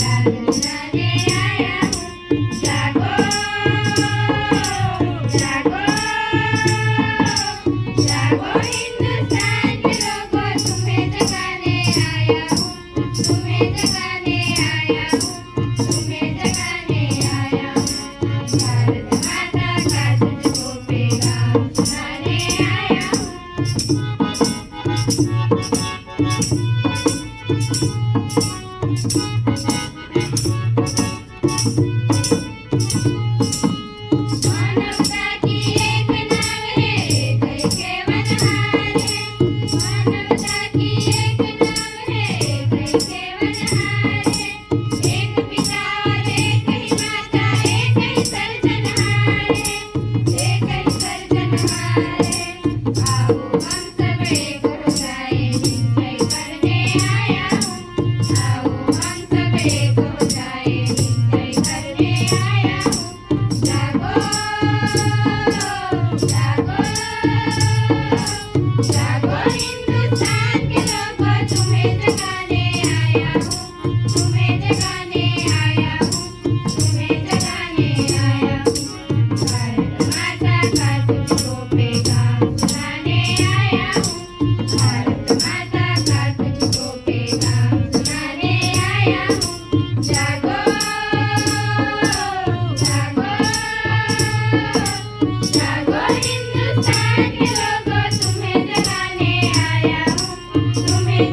जगाने आया हूँ। जागो जागो जागो हिंदुस्तान के लोगों, तुम्हें जगाने आया हूँ। तुम्हें जगाने आया हूँ। तुम्हें जगाने आया हूँ। भारत माता का तुझको पैगाम सुनाने आया मानवता की एक नाव है, कई केवनहार है। मानवता की एक नाव है, कई केवनहार है। एक पिता और एक ही माता, एक ही सर्जनहार है। एक ही सर्जनहार है। आओ हम सब एक हो जाए, निश्चय करने आया हूँ। आओ हम सब एक हो जाए, निश्चय करने आया हूँ। जागो जागो जागो हिंदुस्तान के लोगों, तुम्हें जगाने आया हूँ। तुम्हें जगाने आया हूँ। तुम्हें जगाने आया हूँ। भारत माता का तुझको पैगाम सुनाने आया हूँ। भारत माता का तुझको पैगाम सुनाने आया हूँ। जागो जागो जागो हिंदुस्तान के लोगों, तुम्हें जगाने आया हूँ। तुम्हें